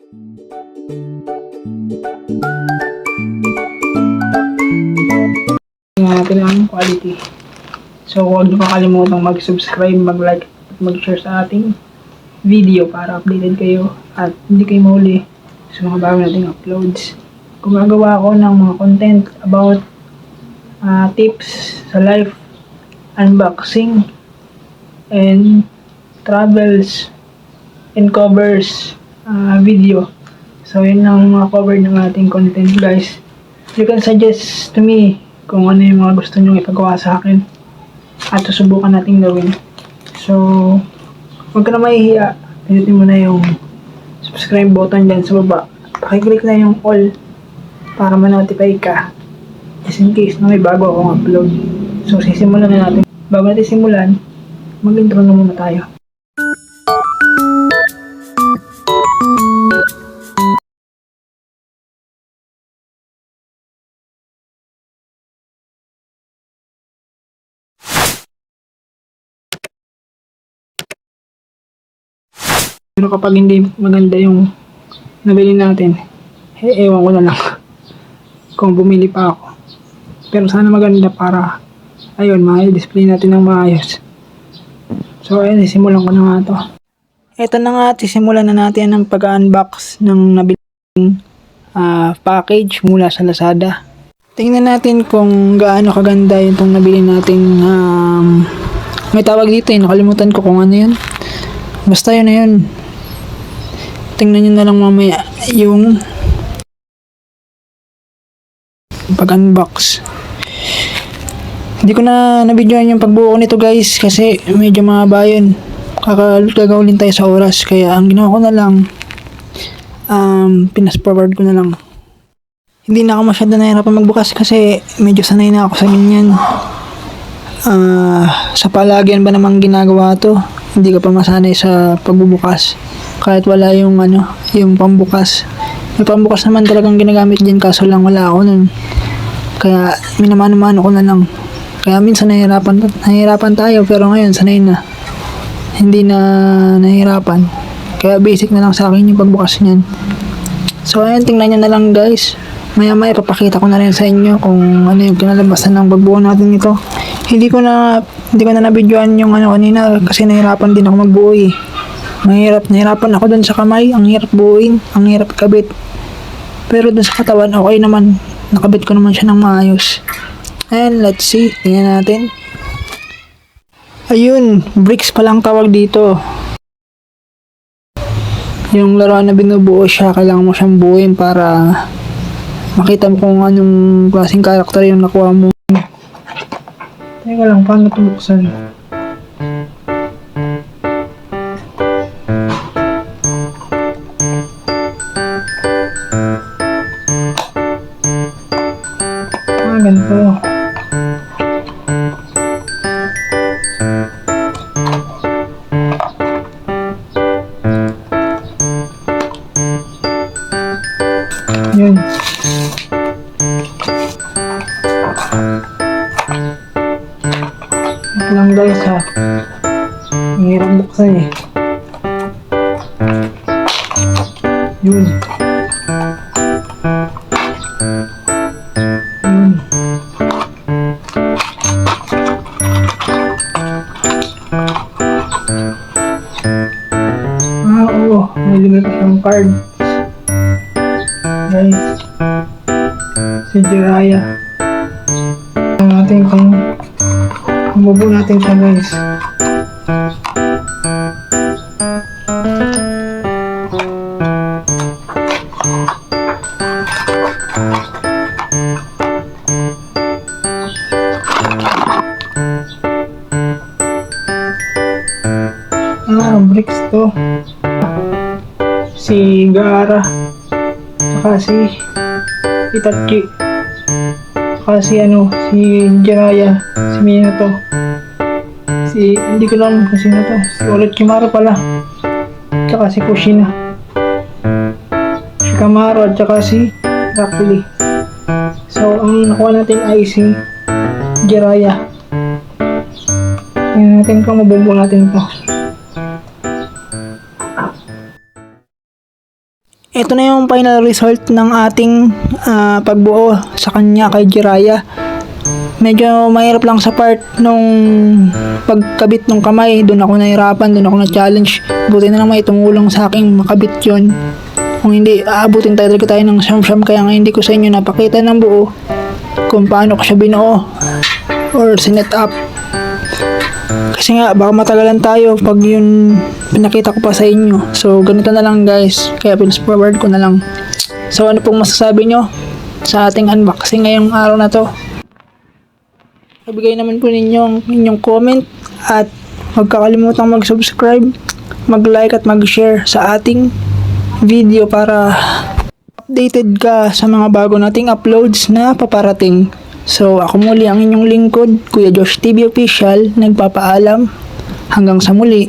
Tingnan natin ang quality. So huwag niyo kakalimutang mag-subscribe, mag-like at mag-share sa ating video para updated kayo at hindi kayo mahuli sa mga bago nating uploads. Gumagawa ako ng mga content about tips sa life, unboxing, and travels and covers video. So yun ang mga cover ng ating content, guys. You can suggest to me kung ano yung mga gusto nyong ipagawa sa akin at susubukan natin gawin. So huwag ka na mahihiya, pinutin mo na yung subscribe button dyan sa baba. Pakiclick na yung all para ma-notify ka just in case na may bago akong upload. So sisimulan na natin. Bago natin simulan, mag-intro na muna tayo. Pero kapag hindi maganda yung nabili natin, ewan ko na lang kung bumili pa ako. Pero sana maganda para ayun, ma-display natin ng maayos. So ayun, simulan ko na nga to. Ito na nga, simulan na natin ang pag-unbox ng nabiling package mula sa Lazada. Tingnan natin kung gaano kaganda yung itong nabili natin. May tawag dito nakalimutan ko kung ano yun. Basta yun na yun. Tingnan nyo na lang mamaya yung pag-unbox. Hindi ko na nabidyoan yung pagbuo nito, guys, kasi medyo mahaba yun. Gagawin tayo sa oras. Kaya ang ginawa ko na lang, pinas-forward ko na lang. Hindi na ako masyado nahirapan magbukas kasi medyo sanay na ako sa ganyan. Sa palagyan ba namang ginagawa to, hindi ka pa masanay sa pagbubukas. Kahit wala yung yung pambukas. May pambukas naman talagang ginagamit din, kaso lang wala ako nun. Kaya minamano-mano ko na lang. Kaya minsan nahihirapan tayo, pero ngayon sanay na. Hindi na nahihirapan. Kaya basic na lang sa akin yung pagbukas niyan. So ayun, tingnan nyo na lang, guys. Maya-maya papakita ko na rin sa inyo kung ano yung kinalabasan ng pagbuo natin ito. Hindi ko na nabidyoan yung kanina kasi nahirapan din ako magbuo eh. Nahirapan ako dun sa kamay, ang hirap buuin, ang hirap kabit. Pero dun sa katawan, okay naman. Nakabit ko naman siya ng maayos. And let's see, tingnan natin. Ayun, bricks palang tawag dito. Yung laruan na binubuo siya, kailangan mo siyang buuin para makita mo kung anong klaseng karakter yung nakuha mo. Teka lang, paano ito buksan? Ganito. Yun. Ito lang, guys, ha. Ang hirap buksan eh. Yun. Oo, may lumipit yung card. Guys, si Jiraiya. Natin kung mabuo natin siya, guys. Bricks to. Si Gaara, saka si Itachi, saka si Jiraiya, si Minato, hindi ko lang kung sino to, si Orochimaru pala, saka si Kushina, si Kamaru, at saka si Rock Lee. So ang nakuha natin ay si Jiraiya. Tingnan natin kung mabubuo natin ito. ito na yung final result ng ating pagbuo sa kanya kay Jiraya. Medyo mahirap lang sa part nung pagkabit ng kamay. Doon ako nahirapan, doon ako na-challenge. Buti na lang may tumulong sa akin makabit yun. Kung hindi, aabutin talaga tayo ng siyam-siyam. Kaya nga hindi ko sa inyo napakita ng buo kung paano ko siya binuo or sinet up. Kasi nga, baka matagalan tayo pag yun pinakita ko pa sa inyo. So, ganito na lang guys. Kaya fast forward ko na lang. So, ano pong masasabi nyo sa ating unboxing ngayong araw na to? Ibigay naman po ninyo ang inyong comment at huwag kakalimutang mag-subscribe, mag-like at mag-share sa ating video para updated ka sa mga bago nating uploads na paparating. So, ako muli ang inyong lingkod, Kuya Josh TV Official, nagpapaalam. Hanggang sa muli.